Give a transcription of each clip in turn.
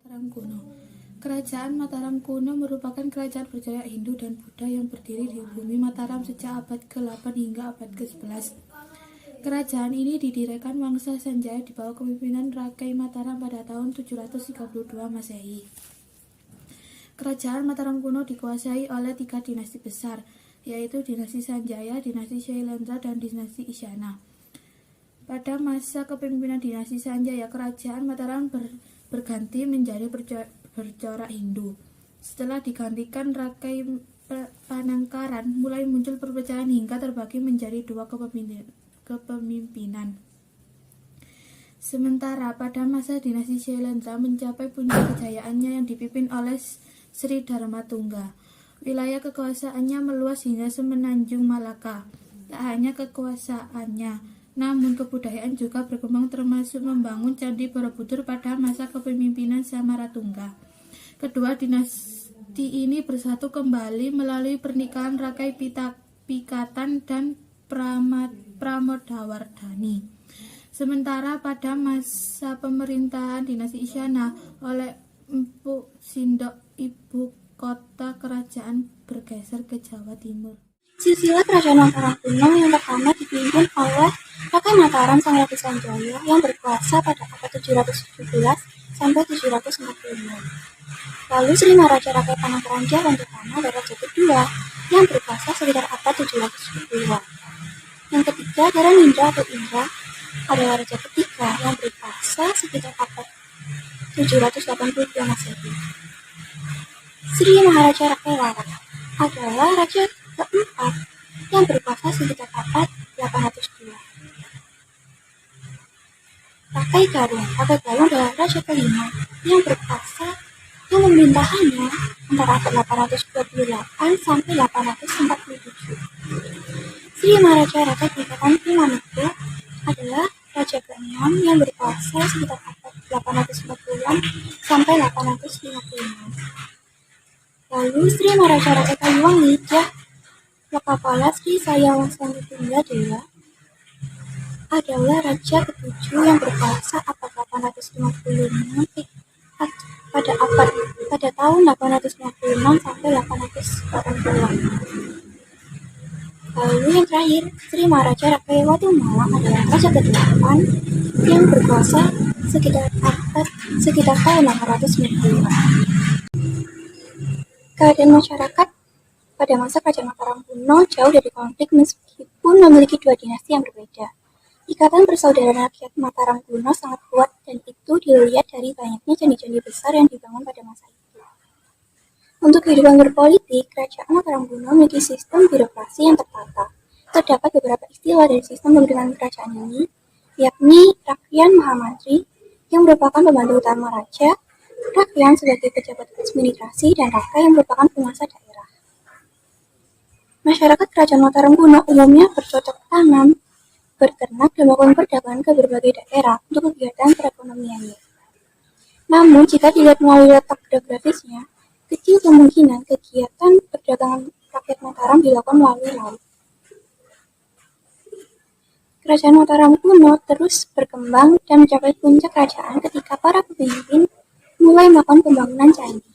Mataram kuno. Kerajaan Mataram kuno merupakan kerajaan bergaya Hindu dan Buddha yang berdiri di bumi Mataram sejak abad ke-8 hingga abad ke-11. Kerajaan ini didirikan Wangsa Sanjaya di bawah kepemimpinan Rakai Mataram pada tahun 732 Masehi. Kerajaan Mataram kuno dikuasai oleh 3 dinasti besar, yaitu dinasti Sanjaya, dinasti Shailendra, dan dinasti Isyana. Pada masa kepemimpinan dinasti Sanjaya, kerajaan Mataram berganti menjadi bercorak Hindu. Setelah digantikan Rakai Panangkaran, mulai muncul perpecahan hingga terbagi menjadi 2 kepemimpinan. Sementara pada masa dinasti Shailendra mencapai puncak kejayaannya yang dipimpin oleh Sri Dharmatungga. Wilayah kekuasaannya meluas hingga semenanjung Malaka. Tak hanya kekuasaannya, namun kebudayaan juga berkembang, termasuk membangun Candi Borobudur pada masa kepemimpinan Samaratungga. Kedua dinasti ini bersatu kembali melalui pernikahan Rakai Pikatan dan Pramodawardhani. Sementara pada masa pemerintahan dinasti Isyana oleh Empu Sindok, ibu kota kerajaan bergeser ke Jawa Timur. Silsilah kerajaan Mataram kuno yang pertama dipimpin oleh Rakai Mataram Sang Ratu Sanjaya yang berkuasa pada abad 717 sampai 745. Lalu Sri Maharaja Rakai Panangkaran Jalandikana adalah raja kedua yang berkuasa sekitar abad 710-an. Yang ketiga adalah Nindra atau Indra adalah raja ketiga yang berkuasa sekitar abad 782 Masehi. Sri Maharaja Rakai Warak adalah raja keempat yang berkuasa sekitar abad 802. Rakai Garung adalah raja kelima yang berkuasa yang pemerintahannya antara abad 828 sampai 847. Sri Maharaja Rakai Pikatan Pimanipur adalah raja keenam yang berkuasa sekitar abad 840-an sampai 856. Lalu Sri Maharaja Rakai Kaliwangi Lokapala Sri Sayawangsanitungga Dewa adalah raja ketujuh yang berkuasa abad 856 pada tahun 856 sampai 880-an. Lalu yang terakhir, Sri Maharaja Rakai Watumala adalah raja ke-8 yang berkuasa sekitar tahun 890-an. Keadaan masyarakat pada masa kerajaan Mataram kuno jauh dari konflik meskipun memiliki 2 dinasti yang berbeda. Ikatan persaudaraan rakyat Mataram kuno sangat kuat dan itu dilihat dari banyaknya candi-candi besar yang dibangun pada masa itu. Untuk kehidupan berpolitik, kerajaan Mataram kuno memiliki sistem birokrasi yang tertata. Terdapat beberapa istilah dari sistem pemerintahan kerajaan ini, yakni Rakyan Mahamantri yang merupakan pembantu utama raja, Rakyan sebagai pejabat administrasi, dan Rakai yang merupakan penguasa daerah. Masyarakat kerajaan Mataram kuno umumnya bercocok tanam, berternak, dan melakukan perdagangan ke berbagai daerah untuk kegiatan perekonomiannya. Namun, jika dilihat melalui letak geografisnya, kecil kemungkinan kegiatan perdagangan rakyat Mataram dilakukan melalui laut. Kerajaan Mataram kuno terus berkembang dan mencapai puncak kerajaan ketika para pemimpin mulai melakukan pembangunan candi.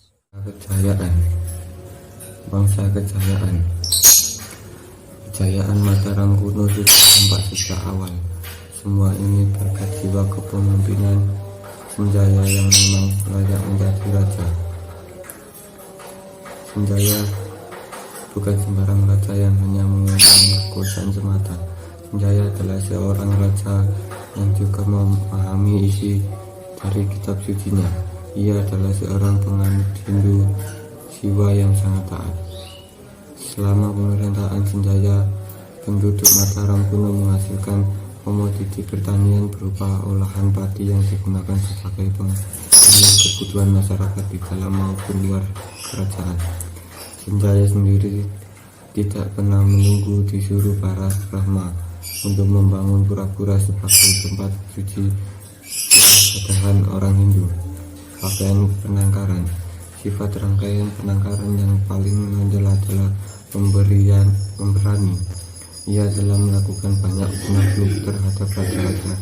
Bangsa Kejayaan Mataram kuno sudah tampak sejak awal. Semua ini berkat jiwa kepemimpinan Sanjaya yang memang layak menjadi raja. Sanjaya bukan sembarang raja yang hanya menguasai kekuasaan semata. Sanjaya adalah seorang raja yang juga memahami isi dari kitab sucinya. Ia adalah seorang penganut Hindu jiwa yang sangat taat. Selama pemerintahan Sanjaya, penduduk Mataram kuno menghasilkan komoditi pertanian berupa olahan padi yang digunakan sebagai pemenuh kebutuhan masyarakat di dalam maupun luar kerajaan. Sanjaya sendiri tidak pernah menunggu disuruh para Brahma untuk membangun pura-pura sebagai tempat suci peribadahan orang Hindu. Pakaian penangkaran. Sifat rangkaian penangkaran yang paling menonjol adalah pemberani. Ia telah melakukan banyak penakluk terhadap raja-raja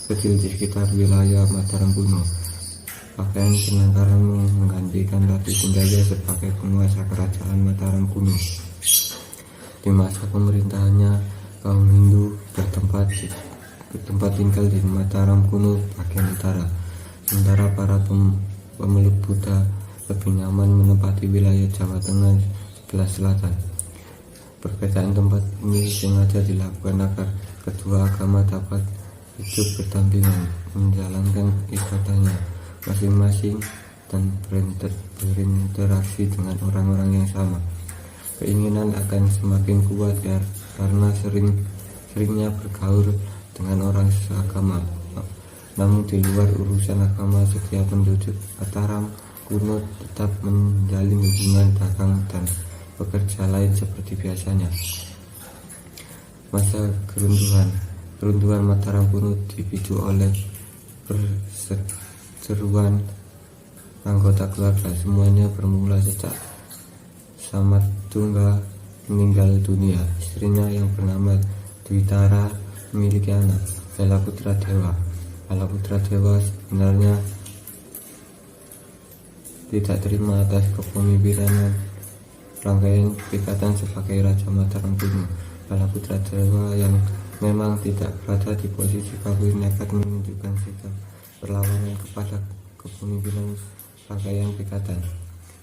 kecil di sekitar wilayah Mataram kuno. Pakaian Penanggaran menggantikan Ratu Sanjaya sebagai penguasa kerajaan Mataram kuno. Di masa pemerintahannya, kaum Hindu bertempat tinggal di Mataram kuno bagian utara, sementara para pemeluk Buddha lebih nyaman menempati wilayah Jawa Tengah sebelah selatan. Perbedaan tempat ini sengaja dilakukan agar kedua agama dapat hidup berdampingan, menjalankan ibadahnya masing-masing dan berinteraksi dengan orang-orang yang sama. Keinginan akan semakin kuat karena seringnya bergaul dengan orang seagama. Namun di luar urusan agama, setiap penduduk Mataram kuno tetap menjalin hubungan dagang dan bekerja lain seperti biasanya. Masa keruntuhan Mataram kuno dipicu oleh perseteruan anggota keluarga. Semuanya bermula sejak Samatungga meninggal dunia. Istrinya yang bernama Dwitara memiliki anak, Balaputra Dewa. Balaputra Dewa sebenarnya tidak terima atas kepemimpinan rangkaian Pikatan sebagai Raja Mataram kuno. Balaputra Dewa yang memang tidak berada di posisi kawin nekat menunjukkan sikap perlawanan kepada kepemimpinan rangkaian Pikatan.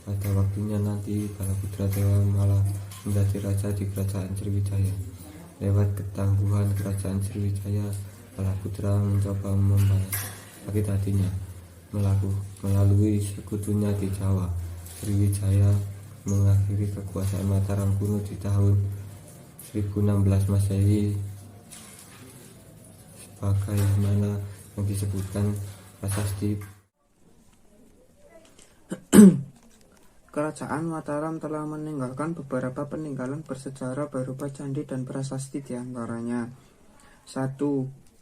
Pada waktunya nanti Balaputra Dewa malah menjadi raja di kerajaan Sriwijaya. Lewat ketangguhan kerajaan Sriwijaya, Balaputra mencoba membalas sakit hatinya melalui sekutunya di Jawa. Sriwijaya mengakhiri kekuasaan Mataram kuno di tahun 1016 Masehi sebagaimana yang disebutkan prasasti. Kerajaan Mataram telah meninggalkan beberapa peninggalan bersejarah berupa candi dan prasasti diantaranya. 1.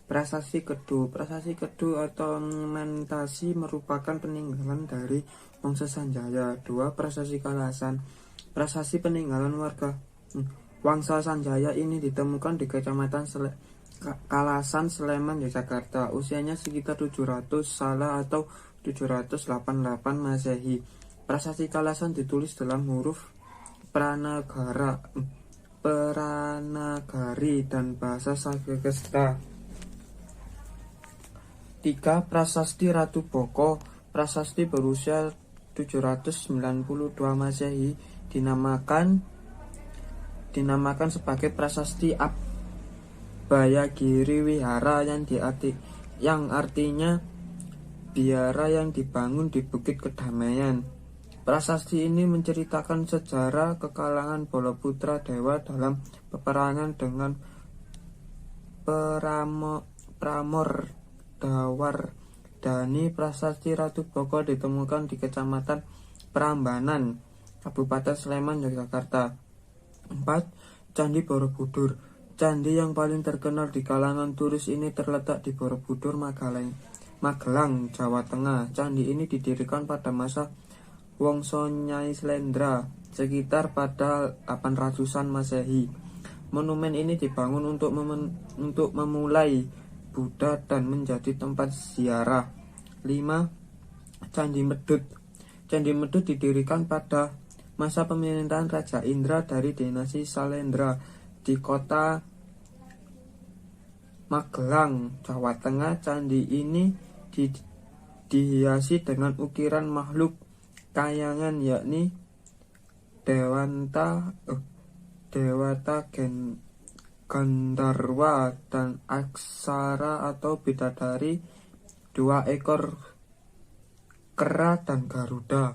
Prasasti Kedu. Prasasti Kedu atau monumentasi merupakan peninggalan dari bangsa Sanjaya. 2. Prasasti Kalasan. Prasasti peninggalan warga Wangsa Sanjaya ini ditemukan di Kecamatan Kalasan, Sleman, Yogyakarta. Usianya sekitar 700 Salah atau 788 Masehi. Prasasti Kalasan ditulis dalam huruf Pranagari dan bahasa Sanskerta. 3. Prasasti Ratu Boko. Prasasti berusia 792 Masehi dinamakan sebagai Prasasti Abhayagiri Wihara yang artinya biara yang dibangun di Bukit Kedamaian. Prasasti ini menceritakan sejarah kekalangan Balaputra Dewa dalam peperangan dengan Pramodawardhani. Prasasti Ratu Boko ditemukan di Kecamatan Prambanan, Kabupaten Sleman, Yogyakarta. 4. Candi Borobudur. Candi yang paling terkenal di kalangan turis ini terletak di Borobudur, Magelang, Jawa Tengah. Candi ini didirikan pada masa Wangsa Nyai Slendra sekitar pada 800-an Masehi. Monumen ini dibangun untuk memulai Buddha dan menjadi tempat ziarah. 5. Candi Medut. Candi Medut didirikan pada masa pemerintahan Raja Indra dari dinasti Salendra di kota Magelang, Jawa Tengah. Candi ini dihiasi dengan ukiran makhluk kayangan yakni Dewata Gandharwa dan Aksara atau bidadari, 2 ekor kera dan Garuda.